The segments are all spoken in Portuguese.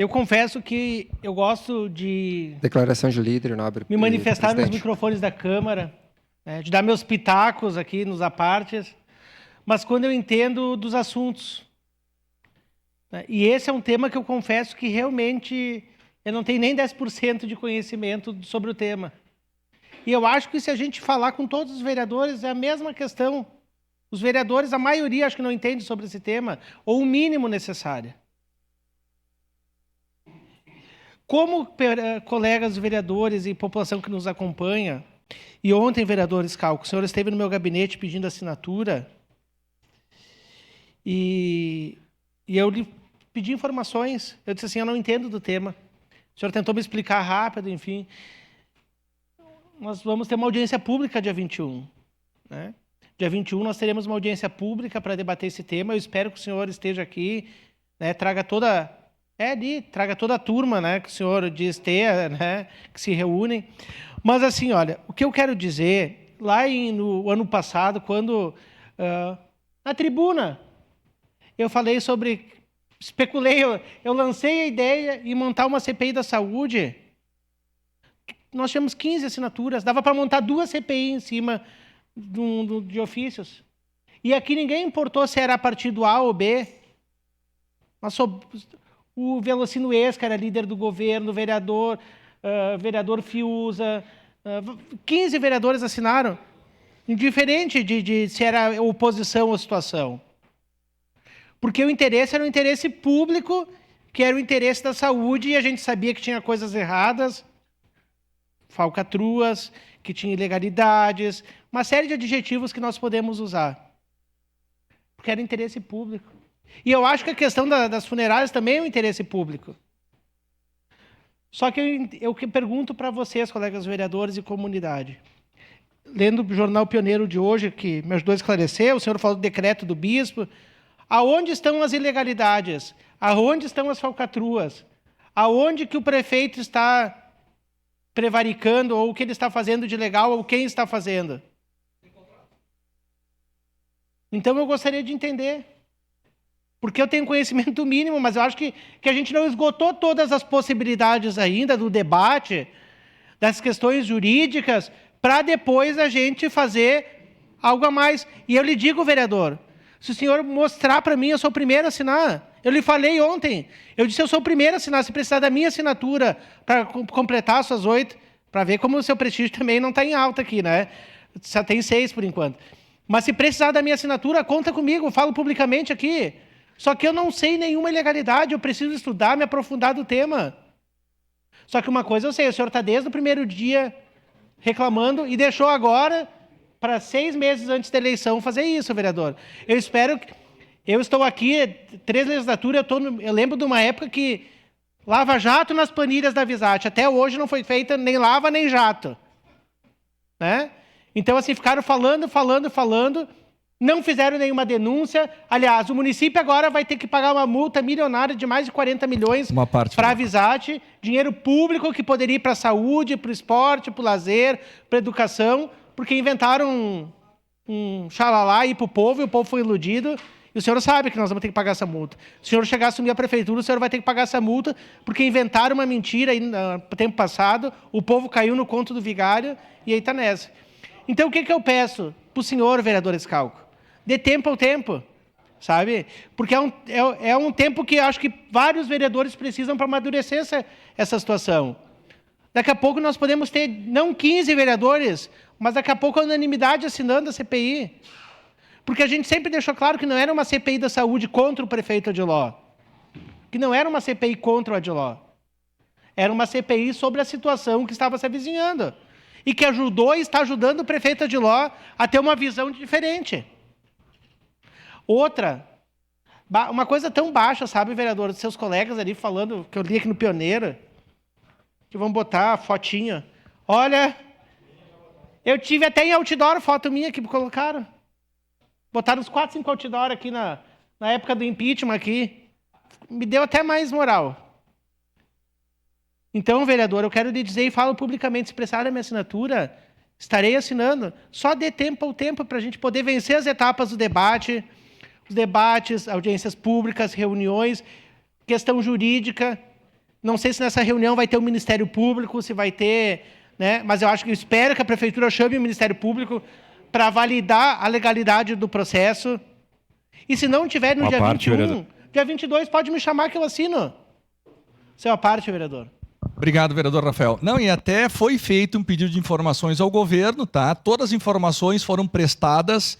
Eu confesso que eu gosto de Declaração de líder, nobre me manifestar nos presidente. microfones da Câmara, né, de dar meus pitacos aqui nos apartes, mas quando eu entendo dos assuntos. Né, e esse é um tema que eu confesso que realmente eu não tenho nem 10% de conhecimento sobre o tema. E eu acho que se a gente falar com todos os vereadores, é a mesma questão. Os vereadores, a maioria, acho que não entende sobre esse tema, ou o mínimo necessário. Como colegas vereadores e população que nos acompanha, e ontem, vereador Schalck, o senhor esteve no meu gabinete pedindo assinatura, e eu lhe pedi informações. Eu disse assim, eu não entendo do tema. O senhor tentou me explicar rápido, enfim. Nós vamos ter uma audiência pública dia 21. Né? Dia 21 nós teremos uma audiência pública para debater esse tema. Eu espero que o senhor esteja aqui, né, traga toda a turma, né, que o senhor diz ter, né, que se reúnem. Mas assim, olha, o que eu quero dizer, lá no ano passado, quando na tribuna, eu falei sobre, especulei, eu lancei a ideia de montar uma CPI da saúde. Nós tínhamos 15 assinaturas, dava para montar 2 CPI em cima de ofícios. E aqui ninguém importou se era partido A ou B. Mas o Velocino Ex, que era líder do governo, vereador Fiuza, 15 vereadores assinaram, indiferente de se era oposição ou situação. Porque o interesse era o interesse público, que era o interesse da saúde, e a gente sabia que tinha coisas erradas, falcatruas, que tinha ilegalidades, uma série de adjetivos que nós podemos usar. Porque era interesse público. E eu acho que a questão das funerárias também é um interesse público. Só que eu pergunto para vocês, colegas vereadores e comunidade. Lendo o Jornal Pioneiro de hoje, que me ajudou a esclarecer, o senhor falou do decreto do bispo. Aonde estão as ilegalidades? Aonde estão as falcatruas? Aonde que o prefeito está prevaricando, ou o que ele está fazendo de legal, ou quem está fazendo? Então eu gostaria de entender. Porque eu tenho conhecimento mínimo, mas eu acho que a gente não esgotou todas as possibilidades ainda do debate, das questões jurídicas, para depois a gente fazer algo a mais. E eu lhe digo, vereador, se o senhor mostrar para mim, eu sou o primeiro a assinar. Eu lhe falei ontem, eu disse, eu sou o primeiro a assinar, se precisar da minha assinatura para completar as suas 8, para ver como o seu prestígio também não está em alta aqui, né? Só tem 6 por enquanto. Mas se precisar da minha assinatura, conta comigo, eu falo publicamente aqui. Só que eu não sei nenhuma ilegalidade, eu preciso estudar, me aprofundar do tema. Só que uma coisa eu sei, o senhor está desde o primeiro dia reclamando e deixou agora para 6 meses antes da eleição fazer isso, vereador. Eu espero que... Eu estou aqui, 3 legislaturas, eu lembro de uma época que lava jato nas planilhas da Visat. Até hoje não foi feita nem lava nem jato. Né? Então, assim, ficaram falando, não fizeram nenhuma denúncia. Aliás, o município agora vai ter que pagar uma multa milionária de mais de 40 milhões para a Visat, dinheiro público que poderia ir para a saúde, para o esporte, para o lazer, para a educação, porque inventaram um xalalá aí para o povo, e o povo foi iludido. E o senhor sabe que nós vamos ter que pagar essa multa. Se o senhor chegar a assumir a prefeitura, o senhor vai ter que pagar essa multa, porque inventaram uma mentira aí no tempo passado, o povo caiu no conto do vigário, e aí está nessa. Então, o que eu peço para o senhor, vereador Schalck? Dê tempo ao tempo, sabe? Porque é um tempo que acho que vários vereadores precisam para amadurecer essa situação. Daqui a pouco nós podemos ter, não 15 vereadores, mas daqui a pouco a unanimidade assinando a CPI. Porque a gente sempre deixou claro que não era uma CPI da saúde contra o prefeito Odiló. Que não era uma CPI contra o Odiló. Era uma CPI sobre a situação que estava se avizinhando. E que ajudou e está ajudando o prefeito Odiló a ter uma visão diferente. Outra, uma coisa tão baixa, sabe, vereador, dos seus colegas ali falando, que eu li aqui no Pioneiro, que vão botar a fotinha. Olha, eu tive até em outdoor foto minha que colocaram. Botaram uns 4, 5 outdoor aqui na época do impeachment aqui. Me deu até mais moral. Então, vereador, eu quero lhe dizer e falo publicamente, se precisar da minha assinatura, estarei assinando. Só dê tempo ao tempo para a gente poder vencer as etapas do debate, os debates, audiências públicas, reuniões, questão jurídica. Não sei se nessa reunião vai ter o Ministério Público, se vai ter, né? Mas eu espero que a Prefeitura chame o Ministério Público para validar a legalidade do processo. E se não tiver no dia 21, vereador. Dia 22 pode me chamar que eu assino. Seu à parte, vereador. Obrigado, vereador Rafael. Não, e até foi feito um pedido de informações ao governo, tá? Todas as informações foram prestadas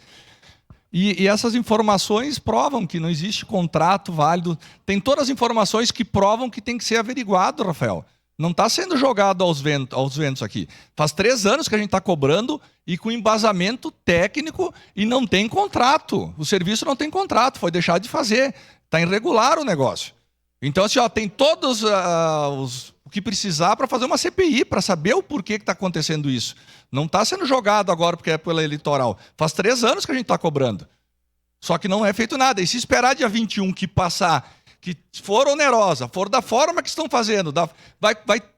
e essas informações provam que não existe contrato válido. Tem todas as informações que provam que tem que ser averiguado, Rafael. Não está sendo jogado aos ventos aqui. Faz 3 anos que a gente está cobrando e com embasamento técnico e não tem contrato. O serviço não tem contrato, foi deixado de fazer. Está irregular o negócio. Então, assim, ó, tem todos o que precisar para fazer uma CPI, para saber o porquê que está acontecendo isso. Não está sendo jogado agora porque é pela eleitoral. Faz 3 anos que a gente está cobrando. Só que não é feito nada. E se esperar dia 21 que passar, que for onerosa, for da forma que estão fazendo,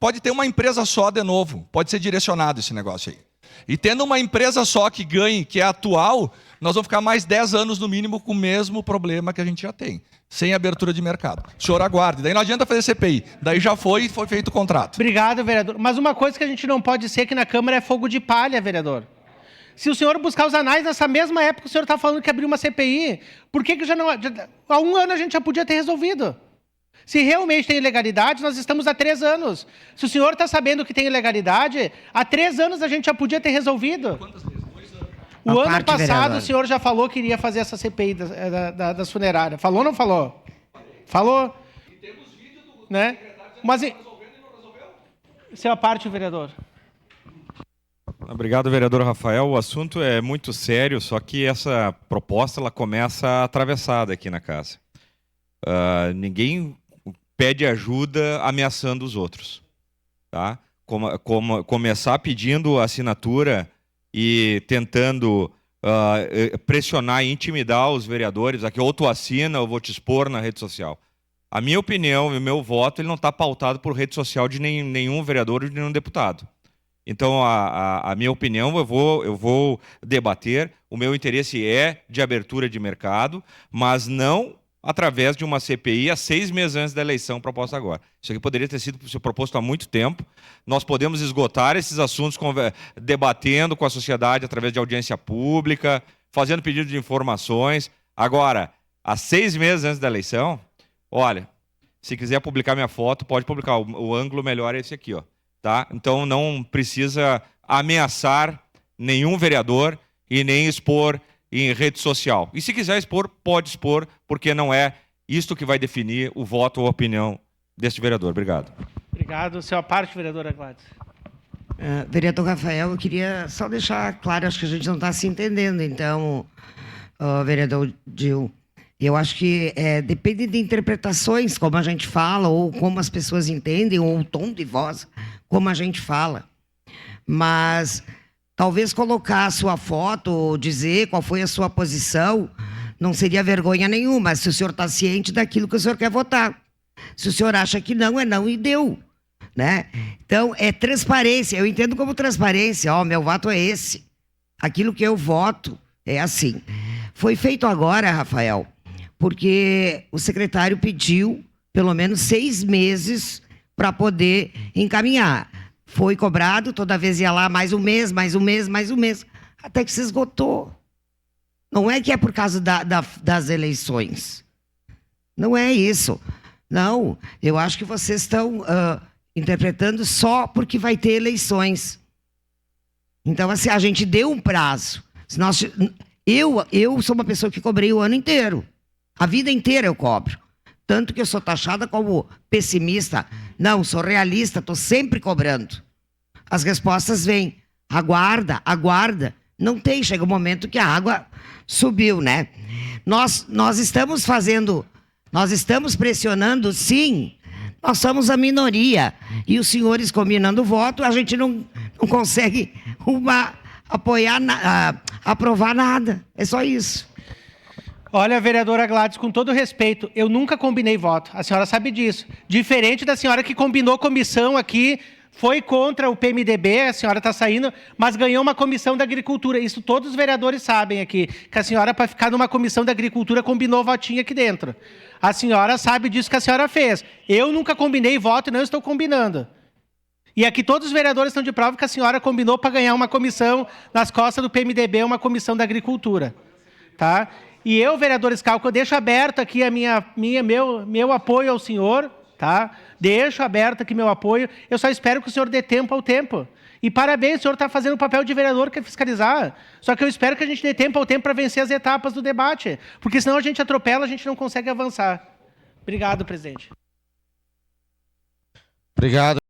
pode ter uma empresa só de novo. Pode ser direcionado esse negócio aí. E tendo uma empresa só que ganhe, que é atual, nós vamos ficar mais 10 anos no mínimo com o mesmo problema que a gente já tem. Sem abertura de mercado. O senhor aguarde. Daí não adianta fazer CPI. Daí já foi feito o contrato. Obrigado, vereador. Mas uma coisa que a gente não pode ser que na Câmara é fogo de palha, vereador. Se o senhor buscar os anais, nessa mesma época o senhor está falando que abriu uma CPI, por que já não... Há 1 ano a gente já podia ter resolvido. Se realmente tem ilegalidade, nós estamos há 3 anos. Se o senhor está sabendo que tem ilegalidade, há 3 anos a gente já podia ter resolvido. Quantas vezes? 2 anos. O ano passado, vereador, o senhor já falou que iria fazer essa CPI das funerárias. Falou ou não falou? Falou. E temos vídeo do secretário resolvendo e não resolveu? Isso é a parte, vereador. Obrigado, vereador Rafael. O assunto é muito sério, só que essa proposta ela começa atravessada aqui na casa. Ninguém pede ajuda ameaçando os outros. Tá? Começar pedindo assinatura e tentando pressionar e intimidar os vereadores, aqui ou tu assina ou vou te expor na rede social. A minha opinião e o meu voto ele não está pautado por rede social de nenhum vereador ou de nenhum deputado. Então, a minha opinião, eu vou debater. O meu interesse é de abertura de mercado, mas não através de uma CPI a 6 meses antes da eleição proposta agora. Isso aqui poderia ter sido proposto há muito tempo. Nós podemos esgotar esses assuntos debatendo com a sociedade através de audiência pública, fazendo pedido de informações. Agora, há 6 meses antes da eleição, olha, se quiser publicar minha foto, pode publicar. O ângulo melhor é esse aqui, ó. Tá? Então não precisa ameaçar nenhum vereador e nem expor em rede social. E se quiser expor, pode expor, porque não é isto que vai definir o voto ou a opinião deste vereador. Obrigado. Obrigado. Seu à parte, vereadora Gladys. Vereador Rafael, eu queria só deixar claro, acho que a gente não está se entendendo, então, vereador Gil, eu acho que depende de interpretações, como a gente fala, ou como as pessoas entendem, ou o tom de voz, como a gente fala. Mas talvez colocar a sua foto, ou dizer qual foi a sua posição, não seria vergonha nenhuma, se o senhor está ciente daquilo que o senhor quer votar. Se o senhor acha que não, é não e deu. Né? Então, é transparência. Eu entendo como transparência. Meu voto é esse. Aquilo que eu voto é assim. Foi feito agora, Rafael, porque o secretário pediu pelo menos 6 meses para poder encaminhar. Foi cobrado, toda vez ia lá mais um mês, mais um mês, mais um mês, até que se esgotou. Não é que é por causa das eleições. Não é isso. Não, eu acho que vocês estão interpretando só porque vai ter eleições. Então, assim, a gente deu um prazo. Eu sou uma pessoa que cobrei o ano inteiro. A vida inteira eu cobro. Tanto que eu sou taxada como pessimista. Não, sou realista, estou sempre cobrando. As respostas vêm. Aguarda, aguarda. Não tem, chega um momento que a água subiu, né? Nós estamos fazendo, nós estamos pressionando, sim. Nós somos a minoria. E os senhores combinando o voto, a gente não consegue aprovar nada. É só isso. Olha, vereadora Gladys, com todo respeito, eu nunca combinei voto. A senhora sabe disso. Diferente da senhora que combinou comissão aqui foi contra o PMDB, a senhora está saindo, mas ganhou uma comissão da agricultura. Isso todos os vereadores sabem aqui, que a senhora, para ficar numa comissão da agricultura, combinou votinho aqui dentro. A senhora sabe disso que a senhora fez. Eu nunca combinei voto e não estou combinando. E aqui todos os vereadores estão de prova que a senhora combinou para ganhar uma comissão nas costas do PMDB, uma comissão da agricultura. Tá? E eu, vereador Schalke, eu deixo aberto aqui meu apoio ao senhor, tá? Deixo aberto aqui meu apoio. Eu só espero que o senhor dê tempo ao tempo. E parabéns, o senhor está fazendo o papel de vereador, que é fiscalizar. Só que eu espero que a gente dê tempo ao tempo para vencer as etapas do debate. Porque senão a gente atropela, a gente não consegue avançar. Obrigado, presidente. Obrigado.